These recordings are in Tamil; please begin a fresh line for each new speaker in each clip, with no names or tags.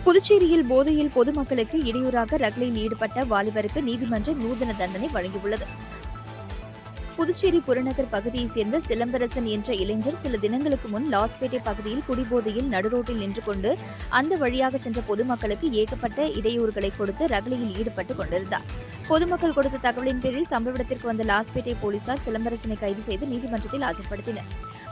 புதுச்சேரியில் போதையில் பொதுமக்களுக்கு இடையூறாக ரகளையில் ஈடுபட்ட வாலிபருக்கு நீதிமன்றம் நூதன தண்டனை வழங்கியுள்ளது. புதுச்சேரி புறநகர் பகுதியைச் சேர்ந்த சிலம்பரசன் என்ற இளைஞர் சில தினங்களுக்கு முன் லாஸ்பேட்டை பகுதியில் குடிபோதையில் நடுரோட்டில் நின்று கொண்டு அந்த வழியாக சென்ற பொதுமக்களுக்கு ஏகப்பட்ட இடையூறுகளை கொடுத்து ரகளையில் ஈடுபட்டுக் கொண்டிருந்தார். பொதுமக்கள் கொடுத்த தகவலின் பேரில் சம்பவ இடத்திற்கு வந்த லாஸ்பேட்டை போலீசார் சிலம்பரசனை கைது செய்து நீதிமன்றத்தில் ஆஜர்படுத்தினர்.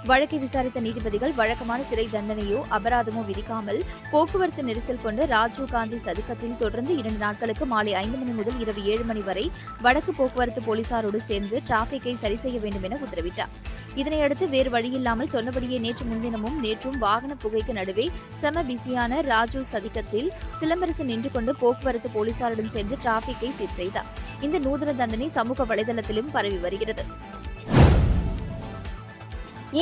வழக்கை விசாரித்த நீதிபதிகள் வழக்கமான சிறை தண்டனையோ அபராதமோ விதிக்காமல் போக்குவரத்து நெரிசல் கொண்டு ராஜீவ் காந்தி சதுக்கத்தில் தொடர்ந்து 2 நாட்களுக்கு மாலை 5 மணி முதல் இரவு 7 மணி வரை வடக்கு போக்குவரத்து போலீசாரோடு சேர்ந்து டிராபிக்கை சரி செய்ய வேண்டும் என உத்தரவிட்டார். இதனையடுத்து வேறு வழியில்லாமல் சொன்னபடியே நேற்று முன்தினமும் நேற்றும் வாகன புகைக்கு நடுவே செம பிஸியான ராஜீவ் சதுக்கத்தில் சிலம்பரசன் நின்று கொண்டு போக்குவரத்து போலீசாருடன் சேர்ந்து டிராபிக்கை சீர் செய்தார். இந்த நூதன தண்டனை சமூக வலைதளத்திலும் பரவி வருகிறது.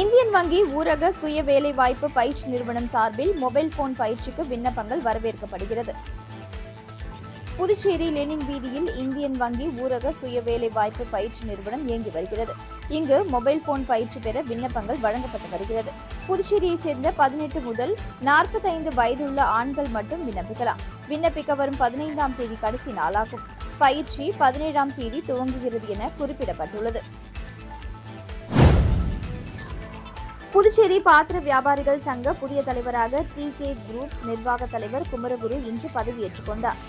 இந்தியன் வங்கி ஊரக சுய வேலைவாய்ப்பு பயிற்சி நிறுவனம் சார்பில் மொபைல் போன் பயிற்சிக்கு விண்ணப்பங்கள் வரவேற்கப்படுகிறது. புதுச்சேரி லெனின் வீதியில் இந்தியன் வங்கி ஊரக சுய வேலைவாய்ப்பு பயிற்சி நிறுவனம் இயங்கி வருகிறது. இங்கு மொபைல் போன் பயிற்சி பெற விண்ணப்பங்கள் வழங்கப்பட்டு வருகிறது. புதுச்சேரியைச் சேர்ந்த 18 முதல் 45 வயதுள்ள ஆண்கள் மட்டும் விண்ணப்பிக்கலாம். விண்ணப்பிக்க வரும் 15ஆம் தேதி கடைசி நாளாகும். பயிற்சி 17ஆம் தேதி துவங்குகிறது என குறிப்பிடப்பட்டுள்ளது. புதுச்சேரி பாத்திர வியாபாரிகள் சங்க புதிய தலைவராக TK குரூப்ஸ் நிர்வாக தலைவர் குமரகுரு இன்று பதவியேற்றுக் கொண்டார்.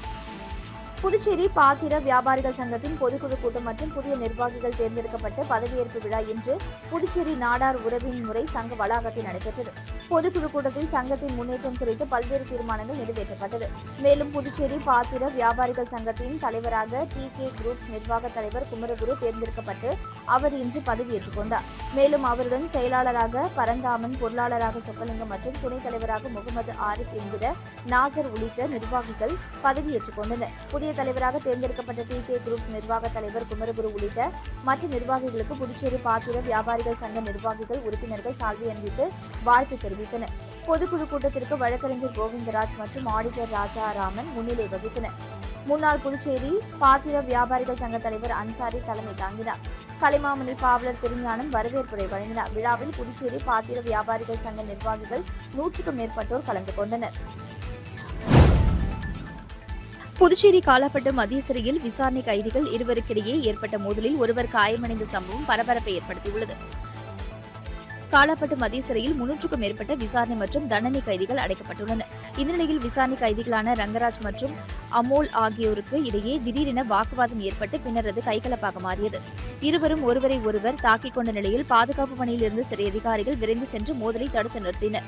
புதுச்சேரி பாத்திர வியாபாரிகள் சங்கத்தின் பொதுக்குழு கூட்டம் மற்றும் புதிய நிர்வாகிகள் தேர்ந்தெடுக்கப்பட்ட பதவியேற்பு விழா இன்று புதுச்சேரி நாடார் உறவின் முறை சங்க வளாகத்தில் நடைபெற்றது. பொதுக்குழு கூட்டத்தில் சங்கத்தின் முன்னேற்றம் குறித்து பல்வேறு தீர்மானங்கள் நிறைவேற்றப்பட்டது. மேலும் புதுச்சேரி பாத்திர வியாபாரிகள் சங்கத்தின் தலைவராக TK குரூப்ஸ் நிர்வாக தலைவர் குமரகுரு தேர்ந்தெடுக்கப்பட்டு அவர் இன்று பதவியேற்றுக் கொண்டார். மேலும் அவருடன் செயலாளராக பரந்தாமன், பொருளாளராக சொக்கலிங்கம் மற்றும் துணைத் தலைவராக முகமது ஆரிஃப் என்கிற நாசர் உள்ளிட்ட நிர்வாகிகள் பதவியேற்றுக் கொண்டனர். புதிய தலைவராக தேர்ந்தெடுக்கப்பட்ட TK குரூப்ஸ் நிர்வாக தலைவர் குமரகுரு உள்ளிட்ட மற்ற நிர்வாகிகளுக்கு புதுச்சேரி பாத்திர வியாபாரிகள் சங்க நிர்வாகிகள் உறுப்பினர்கள் சால்வை அணிவித்து வாழ்த்து தெரிவித்தனர். பொதுக்குழு கூட்டத்திற்கு வழக்கறிஞர் கோவிந்தராஜ் மற்றும் ஆடிட்டர் ராஜாராமன் முன்னிலை வகித்தனர். முன்னாள் புதுச்சேரி பாத்திர வியாபாரிகள் சங்க தலைவர் அன்சாரி தலைமை தாங்கினார். கலைமாமணி பாவலர் திருஞானம் வரவேற்புரை வழங்கினார். விழாவில் புதுச்சேரி பாத்திர வியாபாரிகள் சங்க நிர்வாகிகள் 100க்கும் மேற்பட்டோர் கலந்து கொண்டனர். புதுச்சேரி காலாப்பட்டு மத்திய சிறையில் விசாரணை கைதிகள் இருவருக்கிடையே ஏற்பட்ட மோதலில் ஒருவர் காயமடைந்த சம்பவம் பரபரப்பை ஏற்படுத்தியுள்ளது. காலாப்பட்டு மத்திய சிறையில் 300க்கும் மேற்பட்ட விசாரணை மற்றும் தண்டனை கைதிகள் அடைக்கப்பட்டுள்ளனர். இந்த நிலையில் விசாரணை கைதிகளான ரங்கராஜ் மற்றும் அமோல் ஆகியோருக்கு இடையே திடீரென வாக்குவாதம் ஏற்பட்டு பின்னர் அது கைகலப்பாக மாறியது. இருவரும் ஒருவரை ஒருவர் தாக்கிக் கொண்ட நிலையில் பாதுகாப்பு பணியில் இருந்த சிறை அதிகாரிகள் விரைந்து சென்று மோதலை தடுத்து நிறுத்தினர்.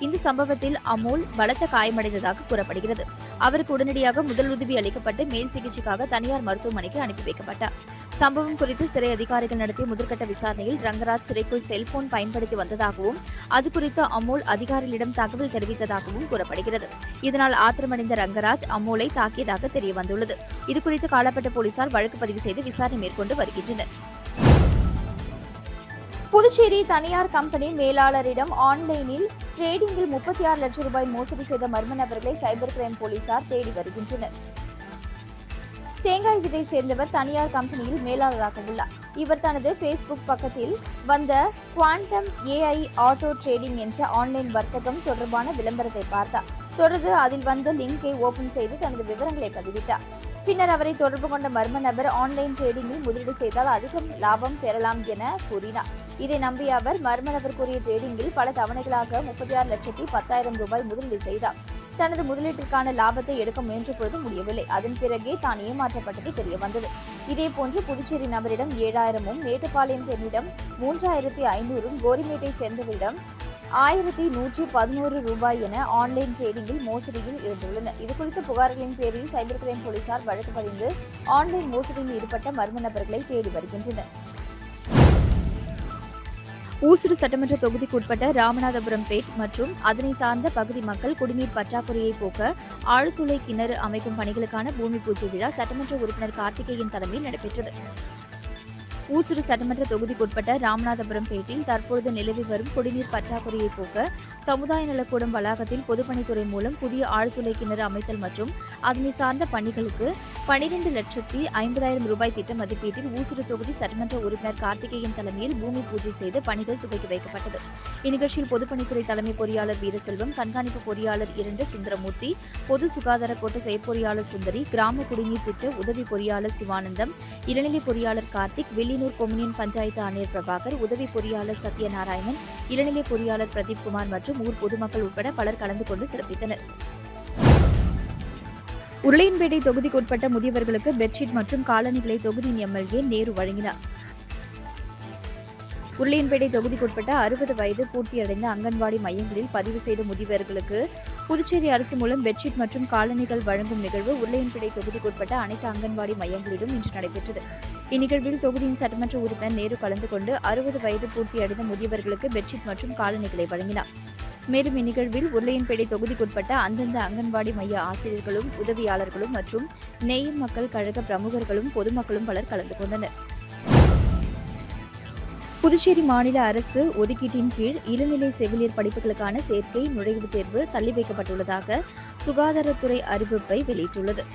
இந்த சம்பவத்தில் அமோல் பலத்த காயமடைந்ததாக கூறப்படுகிறது. அவருக்கு உடனடியாக முதலுதவி அளிக்கப்பட்டு மேல் சிகிச்சைக்காக தனியார் மருத்துவமனைக்கு அனுப்பி வைக்கப்பட்டார். சம்பவம் குறித்து சிறை அதிகாரிகள் நடத்திய முதற்கட்ட விசாரணையில் ரங்கராஜ் சிறைக்குள் செல்போன் பயன்படுத்தி வந்ததாகவும் அது குறித்து அமோல் அதிகாரிகளிடம் தகவல் தெரிவித்ததாகவும் கூறப்படுகிறது. இதனால் ஆத்திரமடைந்த ரங்கராஜ் அமோலை தாக்கியதாக தெரியவந்துள்ளது. இதுகுறித்து காலாப்பட்டு போலீசார் வழக்கு பதிவு செய்து விசாரணை மேற்கொண்டு வருகின்றனர். புதுச்சேரி தனியார் கம்பெனி மேலாளரிடம் ஆன்லைனில் ட்ரேடிங்கில் 36 லட்சம் ரூபாய் மோசடி செய்த மர்ம நபர்களை சைபர் கிரைம் போலீசார் தேடி வருகின்றனர். தேங்காய்திட்டை சேர்ந்தவர் தனியார் கம்பெனியில் மேலாளராக உள்ளார். இவர் தனது ஃபேஸ்புக் பக்கத்தில் வந்த குவாண்டம் AI ஆட்டோ ட்ரேடிங் என்ற ஆன்லைன் வர்த்தகம் தொடர்பான விளம்பரத்தை பார்த்தார். தொடர்ந்து அதில் வந்த லிங்கை ஓபன் செய்து தனது விவரங்களை பதிவிட்டார். பின்னர் அவரை தொடர்பு கொண்ட மர்ம நபர் ஆன்லைன் ட்ரேடிங்கில் முதலீடு செய்தால் அதிகம் லாபம் பெறலாம் என கூறினார். இதை நம்பிய அவர் மர்ம நபர் கூறிய ட்ரேடிங்கில் பல தவணைகளாக 36,10,000 ரூபாய் முதலீடு செய்தார். தனது முதலீட்டிற்கான லாபத்தை எடுக்க முயன்ற பொழுது முடியவில்லை. அதன் பிறகே தான் ஏமாற்றப்பட்டது தெரியவந்தது. இதேபோன்று புதுச்சேரி நபரிடம் 7,000, மேட்டுப்பாளையம் பெண்ணிடம் 3,500, கோரிமேட்டை சேர்ந்தவரிடம் 1,111 ரூபாய் என ஆன்லைன் ட்ரேடிங்கில் மோசடியில் ஈடுபட்டுள்ளனர். இதுகுறித்த புகார்களின் பேரில் சைபர் கிரைம் போலீசார் வழக்கு பதிந்து ஆன்லைன் மோசடியில் ஈடுபட்ட மர்ம நபர்களை தேடி வருகின்றனர். ஊசுடு சட்டமன்ற தொகுதிக்குட்பட்ட ராமநாதபுரம் பேட் மற்றும் அதனை சார்ந்த பகுதி மக்கள் குடிநீர் பற்றாக்குறையை போக்க ஆழ்துளை கிணறு அமைக்கும் பணிகளுக்கான பூமி பூஜை விழா சட்டமன்ற உறுப்பினர் கார்த்திகேயன் தலைமையில் நடைபெற்றது. ஊசுடு சட்டமன்ற தொகுதிக்குட்பட்ட ராமநாதபுரம் பேட்டில் தற்பொழுது நிலவி வரும் குடிநீர் பற்றாக்குறையை போக்க சமுதாய நலக்கூடம் வளாகத்தில் பொதுப்பணித்துறை மூலம் புதிய ஆழ்துளை கிணறு அமைத்தல் மற்றும் அதனை சார்ந்த பணிகளுக்கு 12,50,000 ரூபாய் திட்ட மதிப்பீட்டில் ஊசுடு தொகுதி சட்டமன்ற உறுப்பினர் கார்த்திகேயன் தலைமையில் பூமி பூஜை செய்து பணிகள் துவக்கி வைக்கப்பட்டது. இந்நிகழ்ச்சியில் பொதுப்பணித்துறை தலைமை பொறியாளர் வீரசெல்வம், கண்காணிப்பு பொறியாளர் 2 சுந்தரமூர்த்தி, பொது சுகாதார கோட்ட செயற்பொறியாளர் சுந்தரி, கிராம குடிநீர் திட்ட உதவி பொறியாளர் சிவானந்தம், இளநிலை பொறியாளர் கார்த்திக், வில்லியனூர் கொம்யூனியன் பஞ்சாயத்து ஆணையர் பிரபாகர், உதவி பொறியாளர் சத்யநாராயணன், இளநிலை பொறியாளர் பிரதீப்குமார் மற்றும் ஊர் பொதுமக்கள் உட்பட பலர் கலந்து கொண்டு சிறப்பித்தனர். உருளையன்பேட்டை தொகுதிக்குட்பட்ட முதியவர்களுக்கு பெட்ஷீட் மற்றும் காலணிகளை தொகுதியின் எம்எல்ஏ நேரு வழங்கினார். உருளையன்பேட்டை தொகுதிக்குட்பட்ட 60 வயது பூர்த்தியடைந்த அங்கன்வாடி மையங்களில் பதிவு செய்த முதியவர்களுக்கு புதுச்சேரி அரசு மூலம் பெட்ஷீட் மற்றும் காலணிகள் வழங்கும் நிகழ்வு உருளையன்பேட்டை தொகுதிக்குட்பட்ட அனைத்து அங்கன்வாடி மையங்களிலும் இன்று நடைபெற்றது. இந்நிகழ்வில் தொகுதியின் சட்டமன்ற உறுப்பினர் நேரு கலந்து கொண்டு 60 வயது பூர்த்தியடைந்த முதியவர்களுக்கு பெட்ஷீட் மற்றும் காலணிகளை வழங்கினார். மேலும் இந்நிகழ்வில் உருளையன்பேட்டை தொகுதிக்குட்பட்ட அந்தந்த அங்கன்வாடி மைய ஆசிரியர்களும் உதவியாளர்களும் மற்றும் நேயம் மக்கள் கழக பிரமுகர்களும் பொதுமக்களும் பலர் கலந்து கொண்டனர். புதுச்சேரி மாநில அரசு ஒதுக்கீட்டின் கீழ் இளநிலை செவிலியர் படிப்புகளுக்கான சேர்க்கை நுழைவுத் தேர்வு தள்ளி வைக்கப்பட்டுள்ளதாக சுகாதாரத்துறை அறிவிப்பை வெளியிட்டுள்ளது.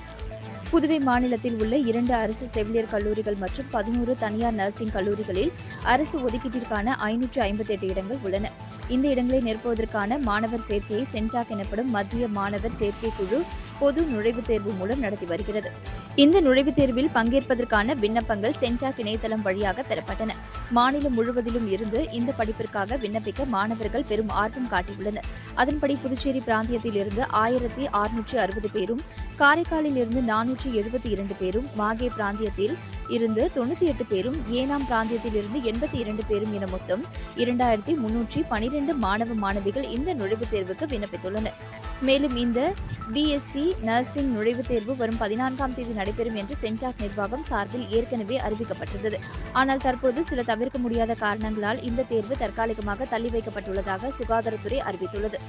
புதுவை மாநிலத்தில் உள்ள 2 அரசு செவிலியர் கல்லூரிகள் மற்றும் 11 தனியார் நர்சிங் கல்லூரிகளில் அரசு ஒதுக்கீட்டிற்கான 558 இடங்கள் உள்ளன. இந்த இடங்களை நிரப்புவதற்கான மாணவர் சேர்க்கையை சென்டாக் எனப்படும் மத்திய மாணவர் சேர்க்கை குழு பொது நுழைவுத் தேர்வு மூலம் நடத்தி வருகிறது. இந்த நுழைவுத் தேர்வில் பங்கேற்பதற்கான விண்ணப்பங்கள் சென்டாக் இணையதளம் வழியாக பெறப்பட்டன. மாநிலம் முழுவதிலும் இருந்து இந்த படிப்பிற்காக விண்ணப்பிக்க மாணவர்கள் பெரும் ஆர்வம் காட்டியுள்ளனர். அதன்படி புதுச்சேரி பிராந்தியத்தில் இருந்து 1660 பேரும், காரைக்காலில் இருந்து 472 பேரும், மாகே பிராந்தியத்தில் இருந்து 98 பேரும், ஏனாம் பிராந்தியத்தில் இருந்து 82 பேரும் என மொத்தம் 2312 மாணவ மாணவிகள் இந்த நுழைவுத் தேர்வுக்கு விண்ணப்பித்துள்ளனர். மேலும் இந்த பிஎஸ்சி நர்சிங் நுழைவுத் தேர்வு வரும் 14ஆம் தேதி நடைபெறும் என்று சென்டாக் நிர்வாகம் சார்பில் ஏற்கனவே அறிவிக்கப்பட்டிருந்தது. ஆனால் தற்போது சில தவிர்க்க முடியாத காரணங்களால் இந்த தேர்வு தற்காலிகமாக தள்ளி வைக்கப்பட்டுள்ளதாக சுகாதாரத்துறை அறிவித்துள்ளது.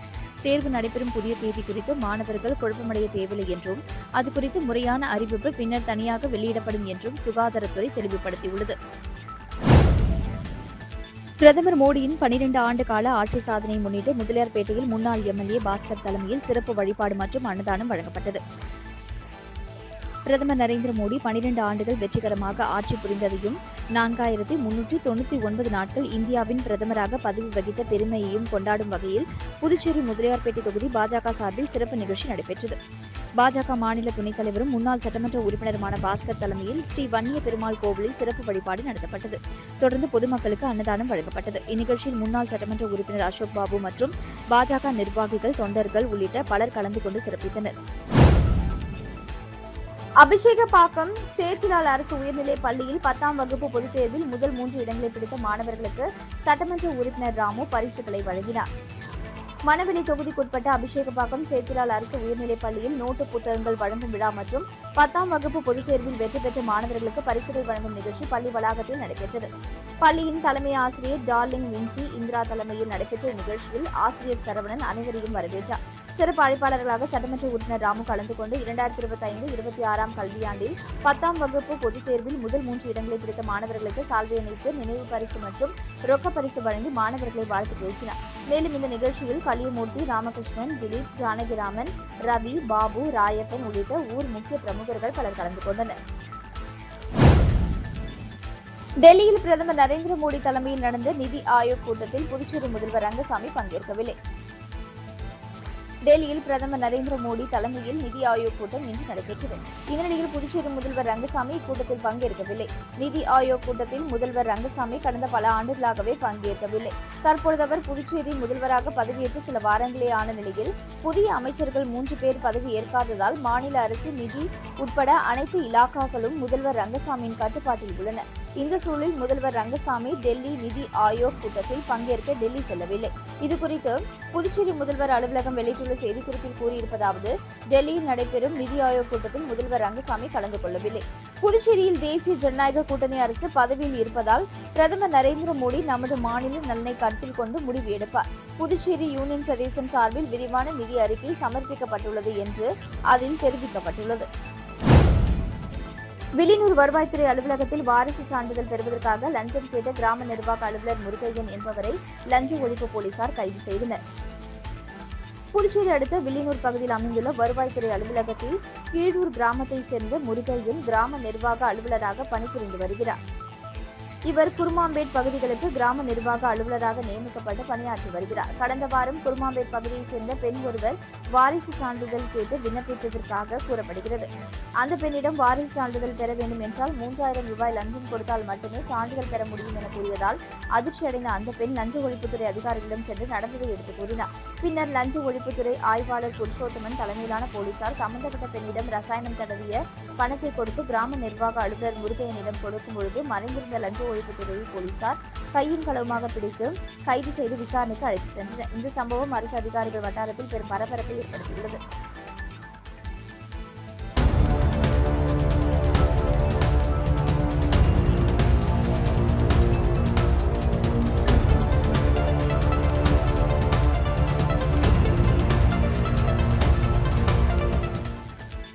தேர்வு நடைபெறும் புதிய தேதி குறித்து மாணவர்கள் குழப்பமடைய தேவையில்லை என்றும் அது குறித்து முறையான அறிவிப்பு பின்னர் தனியாக வெளியிடப்படும் என்றும் சுகாதாரத்துறை தெளிவுபடுத்தியுள்ளது. பிரதமர் மோடியின் 12 ஆண்டு கால ஆட்சி சாதனையை முன்னிட்டு முதலியார்பேட்டையில் முன்னாள் எம்எல்ஏ பாஸ்கர் தலைமையில் சிறப்பு வழிபாடு மற்றும் அன்னதானம் வழங்கப்பட்டது. பிரதமர் நரேந்திர மோடி 12 ஆண்டுகள் வெற்றிகரமாக ஆட்சி புரிந்ததையும் 4399 நாட்கள் இந்தியாவின் பிரதமராக பதவி வகித்த பெருமையையும் கொண்டாடும் வகையில் புதுச்சேரி முதலியார்பேட்டை தொகுதி பாஜக சார்பில் சிறப்பு நிகழ்ச்சி நடைபெற்றது. பாஜக மாநில துணைத் தலைவரும் முன்னாள் சட்டமன்ற உறுப்பினருமான பாஸ்கர் தலைமையில் ஸ்ரீ வன்னிய பெருமாள் கோவிலில் சிறப்பு வழிபாடு நடத்தப்பட்டது. தொடர்ந்து பொதுமக்களுக்கு அன்னதானம் வழங்கப்பட்டது. இந்நிகழ்ச்சியில் முன்னாள் சட்டமன்ற உறுப்பினர் அசோக் பாபு மற்றும் பாஜக நிர்வாகிகள், தொண்டர்கள் உள்ளிட்ட பலர் கலந்து கொண்டு சிறப்பித்தனர். அபிஷேகப்பாக்கம் சேத்திலால் அரசு உயர்நிலைப் பள்ளியில் 10ஆம் வகுப்பு பொதுத் தேர்வில் முதல் 3 இடங்களை பிடித்த மாணவர்களுக்கு சட்டமன்ற உறுப்பினர் ராமு பரிசுகளை வழங்கினார். மணவெளி தொகுதிக்குட்பட்ட அபிஷேகப்பாக்கம் சேத்திலால் அரசு உயர்நிலைப் பள்ளியில் நோட்டு புத்தகங்கள் வழங்கும் விழா மற்றும் 10ஆம் வகுப்பு பொதுத் தேர்வில் வெற்றி பெற்ற மாணவர்களுக்கு பரிசுகள் வழங்கும் நிகழ்ச்சி பள்ளி வளாகத்தில் நடைபெற்றது. பள்ளியின் தலைமை ஆசிரியர் டார்லிங் வின்சி இந்திரா தலைமையில் நடைபெற்ற இந்நிகழ்ச்சியில் ஆசிரியர் சரவணன் அனைவரையும் வரவேற்றார். சிறப்பு அழைப்பாளர்களாக சட்டமன்ற உறுப்பினர் ராமு கலந்து கொண்டு 2025-26ஆம் கல்வியாண்டில் 10ஆம் வகுப்பு பொதுத் தேர்வில் முதல் 3 இடங்களை பிடித்த மாணவர்களுக்கு சால்வை அணிவித்து நினைவு பரிசு மற்றும் ரொக்க பரிசு வழங்கி மாணவர்களை வாழ்த்து பேசினார். மேலும் இந்த நிகழ்ச்சியில் கலியமூர்த்தி, ராமகிருஷ்ணன், திலீப், ஜானகிராமன், ரவி, பாபு, ராயப்பன் உள்ளிட்ட ஊர் முக்கிய பிரமுகர்கள் பலர் கலந்து கொண்டனர். டெல்லியில் பிரதமர் நரேந்திர மோடி தலைமையில் நடந்த நிதி ஆயோக் கூட்டத்தில் புதுச்சேரி முதல்வர் ரங்கசாமி பங்கேற்கவில்லை. டெல்லியில் பிரதமர் நரேந்திர மோடி தலைமையில் நிதி ஆயோக் கூட்டம் இன்று நடைபெற்றது. இந்த நிலையில் புதுச்சேரி முதல்வர் ரங்கசாமி இக்கூட்டத்தில் பங்கேற்கவில்லை. நிதி ஆயோக் கூட்டத்தில் முதல்வர் ரங்கசாமி கடந்த பல ஆண்டுகளாகவே பங்கேற்கவில்லை. தற்பொழுது அவர் புதுச்சேரி முதல்வராக பதவியேற்று சில வாரங்களே ஆன நிலையில் புதிய அமைச்சர்கள் 3 பேர் பதவி ஏற்காததால் மாநில அரசு நிதி உட்பட அனைத்து இலாக்காக்களும் முதல்வர் ரங்கசாமியின் கட்டுப்பாட்டில் உள்ளன. இந்த சூழலில் முதல்வர் ரங்கசாமி டெல்லி நிதி ஆயோக் கூட்டத்தில் பங்கேற்க டெல்லி செல்லவில்லை. இதுகுறித்து புதுச்சேரி முதல்வர் அலுவலகம் வெளியிட்டுள்ள செய்திக்குறிப்பில் கூறியிருப்பதாவது: டெல்லியில் நடைபெறும் நிதி ஆயோக் கூட்டத்தில் முதல்வர் ரங்கசாமி கலந்து கொள்ளவில்லை. புதுச்சேரியில் தேசிய ஜனநாயக கூட்டணி அரசு பதவியில் இருப்பதால் பிரதமர் நரேந்திர மோடி நமது மாநில நலனை கருத்தில் கொண்டு முடிவு எடுப்பார். புதுச்சேரி யூனியன் பிரதேசம் சார்பில் விரிவான நிதி அறிக்கை சமர்ப்பிக்கப்பட்டுள்ளது என்று அதில் தெரிவிக்கப்பட்டுள்ளது. வில்லியனூர் வருவாய்த்துறை அலுவலகத்தில் வாரிசு சான்றிதழ் பெறுவதற்காக லஞ்சம் கேட்ட கிராம நிர்வாக அலுவலர் முருகையன் என்பவரை லஞ்ச ஒழிப்பு போலீசார் கைது செய்தனர். புதுச்சேரி அடுத்த வில்லியனூர் பகுதியில் அமைந்துள்ள வருவாய்த்துறை அலுவலகத்தில் கீழூர் கிராமத்தைச் சேர்ந்த முருகையன் கிராம நிர்வாக அலுவலராக பணிபுரிந்து வருகிறார். இவர் குருமாம்பேட் பகுதிகளுக்கு கிராம நிர்வாக அலுவலராக நியமிக்கப்பட்டு பணியாற்றி வருகிறார். கடந்த வாரம் குருமாம்பேட் பகுதியைச் சேர்ந்த பெண் ஒருவர் வாரிசு சான்றிதழ் கேட்டு விண்ணப்பித்ததற்காக கூறப்படுகிறது. அந்த பெண்ணிடம் வாரிசு சான்றிதழ் பெற வேண்டும் என்றால் 3000 ரூபாய் லஞ்சம் கொடுத்தால் மட்டுமே சான்றிதழ் பெற முடியும் என கூறியதால் அதிர்ச்சியடைந்த அந்த பெண் லஞ்ச ஒழிப்புத்துறை அதிகாரிகளிடம் சென்று நடந்ததை எடுத்துக் கூறினார். பின்னர் லஞ்ச ஒழிப்புத்துறை ஆய்வாளர் புருஷோத்தமன் தலைமையிலான போலீசார் சம்பந்தப்பட்ட பெண்ணிடம் ரசாயனம் தடவிய பணத்தை கொடுத்து கிராம நிர்வாக அலுவலர் முருகையனிடம் கொடுக்கும் பொழுது மறைந்திருந்த லஞ்ச ஒழிப்புத்துறை போலீசார் கையும் களவுமாக பிடித்து கைது செய்து விசாரணைக்கு அழைத்து சென்றனர். இந்த சம்பவம் அரசு அதிகாரிகள் வட்டாரத்தில் பெரும் பரபரப்பை ஏற்படுத்தியுள்ளது.